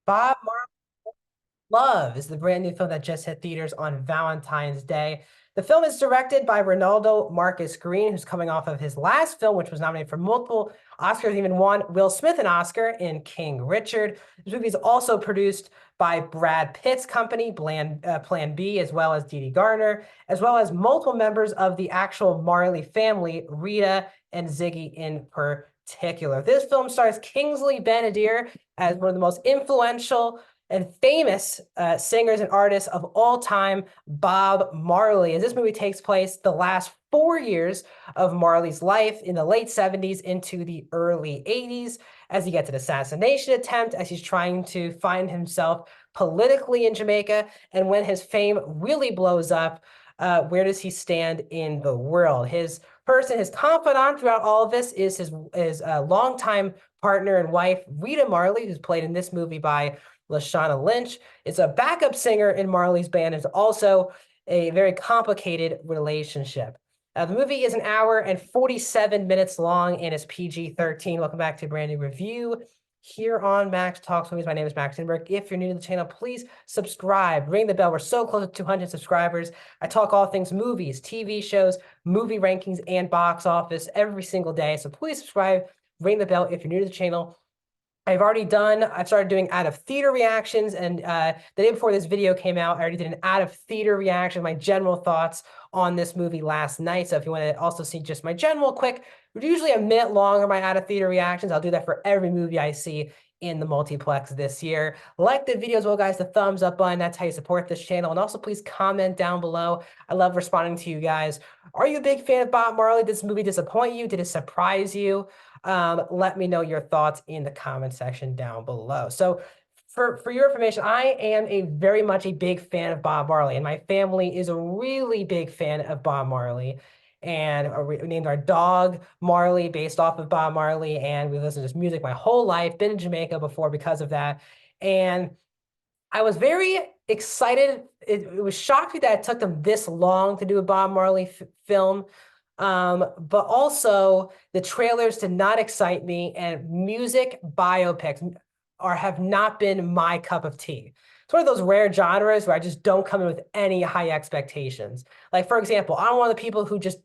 Bob Marley Love is the brand new film that just hit theaters on Valentine's Day. The film is directed by Ronaldo Marcus Green, who's coming off of his last film, which was nominated for multiple Oscars, even won Will Smith an Oscar in King Richard. This movie is also produced by Brad Pitt's company, Plan B, as well as Dee Dee Gardner, as well as multiple members of the actual Marley family, Rita and Ziggy in particular. This film stars Kingsley Ben-Adir as one of the most influential and famous singers and artists of all time, Bob Marley. As this movie takes place the last 4 years of Marley's life in the late 70s into the early 80s, as he gets an assassination attempt, as he's trying to find himself politically in Jamaica. And when his fame really blows up, where does he stand in the world? His confidant throughout all of this is his longtime partner and wife, Rita Marley, who's played in this movie by Lashana Lynch. Is a backup singer in Marley's band. It's also a very complicated relationship. The movie is an hour and 47 minutes long and is PG-13. Welcome back to a brand new review here on Max Talks Movies. My name is Max Lindberg. If you're new to the channel, please subscribe, ring the bell. We're so close to 200 subscribers. I talk all things movies, TV shows, movie rankings, and box office every single day. So please subscribe, ring the bell if you're new to the channel. I've started doing out of theater reactions, and the day before this video came out, I already did an out of theater reaction, my general thoughts on this movie last night. So if you want to also see just my general quick, usually a minute long are my out of theater reactions. I'll do that for every movie I see in the multiplex this year. Like the video as well, guys, the thumbs up button. That's how you support this channel. And also please comment down below. I love responding to you guys. Are you a big fan of Bob Marley? Did this movie disappoint you? Did it surprise you? Let me know your thoughts in the comment section down below. So for your information, I am very much a big fan of Bob Marley, and my family is a really big fan of Bob Marley. And we named our dog Marley based off of Bob Marley, and we listened to his music my whole life. Been in Jamaica before because of that. And I was very excited. It was shocking that it took them this long to do a Bob Marley film. But also the trailers did not excite me, and music biopics have not been my cup of tea. It's one of those rare genres where I just don't come in with any high expectations. Like, for example, I'm one of the people who just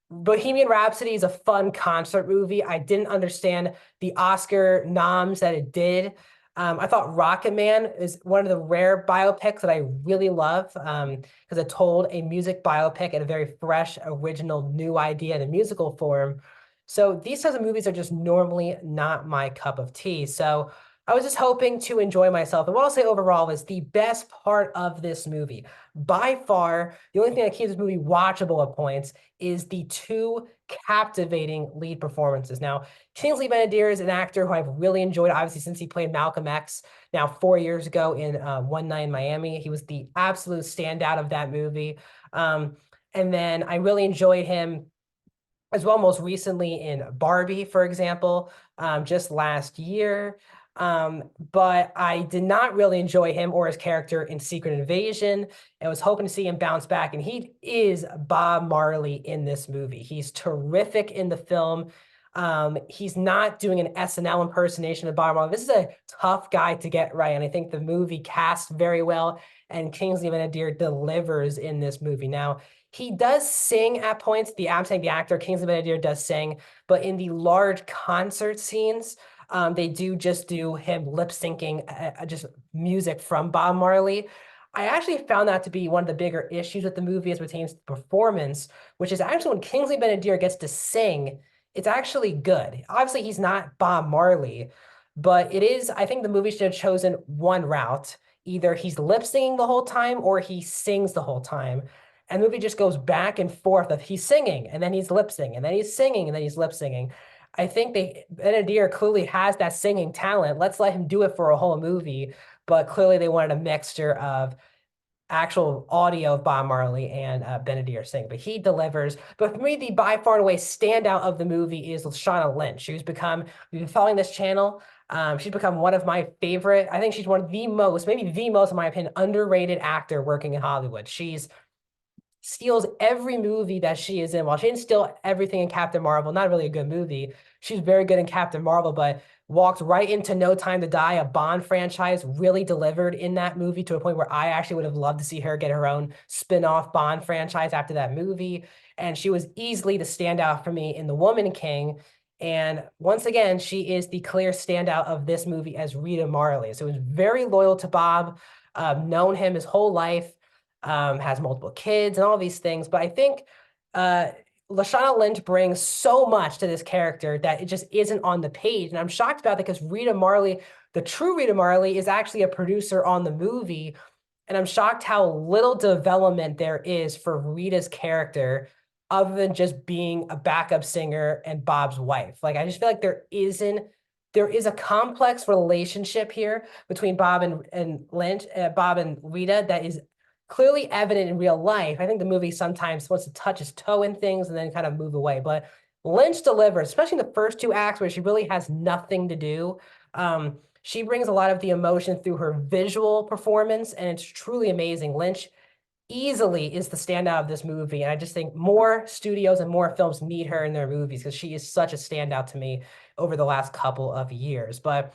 Bohemian Rhapsody is a fun concert movie. I didn't understand the Oscar noms that it did. I thought Rocket Man is one of the rare biopics that I really love because it told a music biopic in a very fresh, original, new idea in a musical form. So these types of movies are just normally not my cup of tea. So I was just hoping to enjoy myself. And what I'll say overall is the best part of this movie, by far, the only thing that keeps this movie watchable at points is the two captivating lead performances. Now, Kingsley Ben-Adir is an actor who I've really enjoyed, obviously, since he played Malcolm X now 4 years ago in One Night in Miami. He was the absolute standout of that movie. And then I really enjoyed him as well most recently in Barbie, for example, just last year. But I did not really enjoy him or his character in Secret Invasion. I was hoping to see him bounce back, and he is Bob Marley in this movie. He's terrific in the film. He's not doing an SNL impersonation of Bob Marley. This is a tough guy to get right, and I think the movie cast very well, and Kingsley Ben-Adir delivers in this movie. Now, he does sing at points. I'm saying the actor, Kingsley Ben-Adir, does sing, but in the large concert scenes, they just do him lip syncing just music from Bob Marley. I actually found that to be one of the bigger issues with the movie as pertains to performance, which is actually when Kingsley Ben-Adir gets to sing, it's actually good. Obviously, he's not Bob Marley, but it is, I think the movie should have chosen one route. Either he's lip singing the whole time or he sings the whole time. And the movie just goes back and forth of he's singing and then he's lip singing and then he's singing and then he's lip singing. I think Ben-Adir clearly has that singing talent. Let's let him do it for a whole movie. But clearly they wanted a mixture of actual audio of Bob Marley and Ben-Adir sing, but he delivers. But for me, the by far and away standout of the movie is Lashana Lynch. We've been following this channel. She's become one of my favorite. I think she's one of the most, maybe the most, in my opinion, underrated actor working in Hollywood. She's steals every movie that she is in. While she didn't steal everything in Captain Marvel, not really a good movie, she's very good in Captain Marvel, but walked right into No Time to Die, a Bond franchise, really delivered in that movie to a point where I actually would have loved to see her get her own spin-off Bond franchise after that movie. And she was easily the standout for me in The Woman King. And once again, she is the clear standout of this movie as Rita Marley. So was very loyal to Bob, known him his whole life, has multiple kids and all these things. But I think Lashana Lynch brings so much to this character that it just isn't on the page. And I'm shocked about that because Rita Marley, the true Rita Marley, is actually a producer on the movie. And I'm shocked how little development there is for Rita's character other than just being a backup singer and Bob's wife. Like, I just feel like there is a complex relationship here between Bob and Lynch, Bob and Rita that is clearly evident in real life. I think the movie sometimes wants to touch his toe in things and then kind of move away. But Lynch delivers, especially in the first two acts where she really has nothing to do. She brings a lot of the emotion through her visual performance, and it's truly amazing. Lynch easily is the standout of this movie, and I just think more studios and more films need her in their movies because she is such a standout to me over the last couple of years. But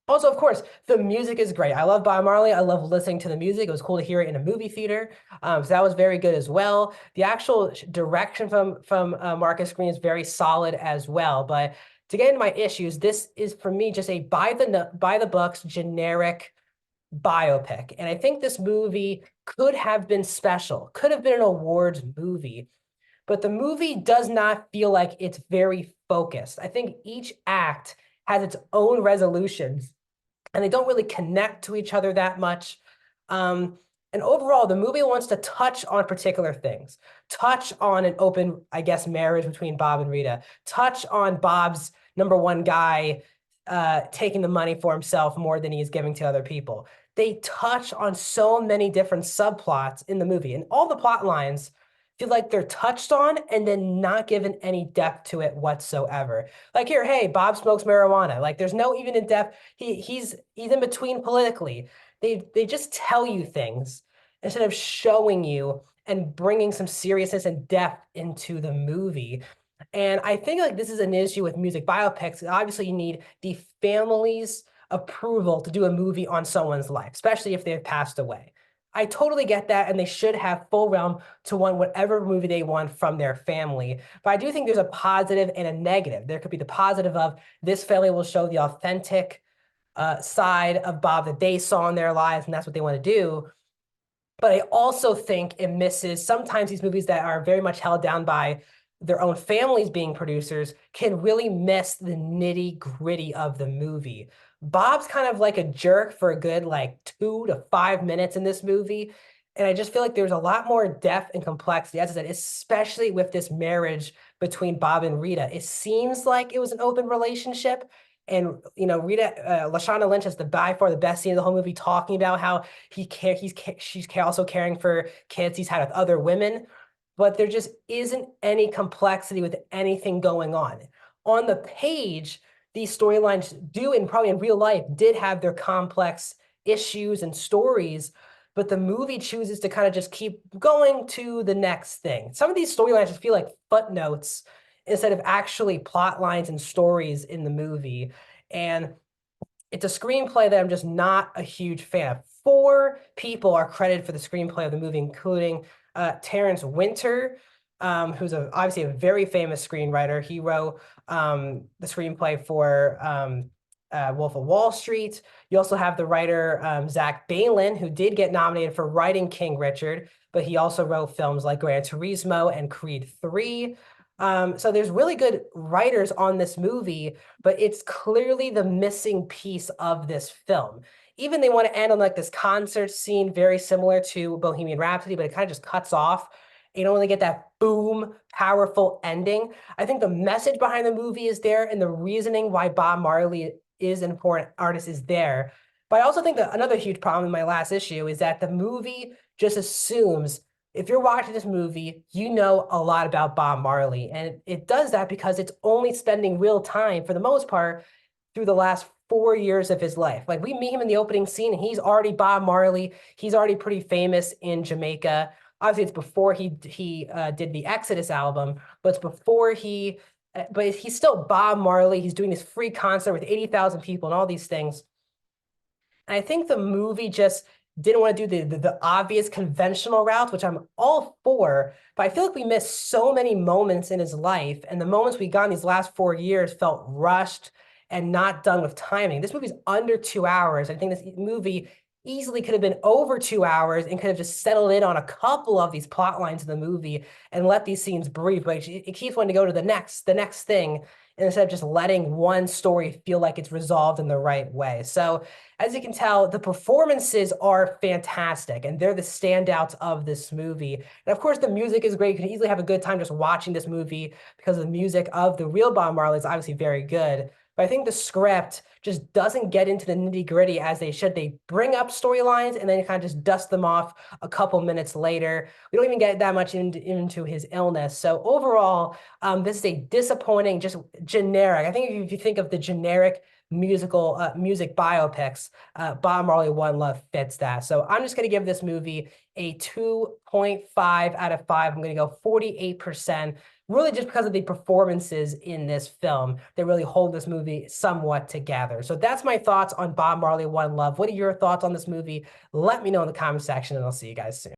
also, of course, the music is great. I love Bob Marley. I love listening to the music. It was cool to hear it in a movie theater. So that was very good as well. The actual direction from Marcus Green is very solid as well. But to get into my issues, this is for me just a by the books generic biopic. And I think this movie could have been special, could have been an awards movie, but the movie does not feel like it's very focused. I think each act has its own resolutions and they don't really connect to each other that much. And overall, the movie wants to touch on particular things, touch on an open, I guess, marriage between Bob and Rita, touch on Bob's number one guy taking the money for himself more than he is giving to other people. They touch on so many different subplots in the movie, and all the plot lines feel like they're touched on and then not given any depth to it whatsoever. Like here, hey, Bob smokes marijuana. Like there's no even in depth. He's in between politically. They just tell you things instead of showing you and bringing some seriousness and depth into the movie. And I think like this is an issue with music biopics. Obviously, you need the family's approval to do a movie on someone's life, especially if they've passed away. I totally get that, and they should have full realm to want whatever movie they want from their family. But I do think there's a positive and a negative. There could be the positive of this family will show the authentic side of Bob that they saw in their lives, and that's what they want to do. But I also think it misses sometimes these movies that are very much held down by their own families being producers can really miss the nitty gritty of the movie. Bob's kind of like a jerk for a good like 2 to 5 minutes in this movie. And I just feel like there's a lot more depth and complexity, as I said, especially with this marriage between Bob and Rita. It seems like it was an open relationship. And Lashana Lynch has by far the best scene of the whole movie, talking about how she's also caring for kids he's had with other women, but there just isn't any complexity with anything going on. On the page, these storylines do, and probably in real life, did have their complex issues and stories, but the movie chooses to kind of just keep going to the next thing. Some of these storylines just feel like footnotes instead of actually plot lines and stories in the movie. And it's a screenplay that I'm just not a huge fan of. 4 people are credited for the screenplay of the movie, including Terrence Winter, who's obviously a very famous screenwriter. He wrote the screenplay for Wolf of Wall Street. You also have the writer Zach Baylin, who did get nominated for writing King Richard, but he also wrote films like Gran Turismo and Creed 3. So there's really good writers on this movie, but it's clearly the missing piece of this film. Even they want to end on like this concert scene very similar to Bohemian Rhapsody, but it kind of just cuts off. You don't really get that boom, powerful ending. I think the message behind the movie is there, and the reasoning why Bob Marley is an important artist is there. But I also think that another huge problem in my last issue is that the movie just assumes if you're watching this movie, you know a lot about Bob Marley. And it does that because it's only spending real time, for the most part, through the last 4 years of his life. Like we meet him in the opening scene, and he's already Bob Marley. He's already pretty famous in Jamaica. Obviously, it's before he did the Exodus album, but it's before he but he's still Bob Marley. He's doing this free concert with 80,000 people and all these things. And I think the movie just didn't want to do the obvious conventional route, which I'm all for. But I feel like we missed so many moments in his life. And the moments we got in these last 4 years felt rushed and not done with timing. This movie's under 2 hours. I think this movie easily could have been over 2 hours and could have just settled in on a couple of these plot lines in the movie and let these scenes breathe. But it keeps wanting to go to the next thing, instead of just letting one story feel like it's resolved in the right way. So as you can tell, the performances are fantastic, and they're the standouts of this movie. And of course, the music is great. You can easily have a good time just watching this movie because the music of the real Bob Marley is obviously very good. But I think the script just doesn't get into the nitty-gritty as they should. They bring up storylines and then kind of just dust them off a couple minutes later. We don't even get that much into his illness. So overall, this is a disappointing, just generic. I think if you think of the generic music biopics, Bob Marley One Love fits that. So I'm just going to give this movie a 2.5 out of 5. I'm going to go 48%, really just because of the performances in this film. They really hold this movie somewhat together. So that's my thoughts on Bob Marley One Love. What are your thoughts on this movie? Let me know in the comment section, and I'll see you guys soon.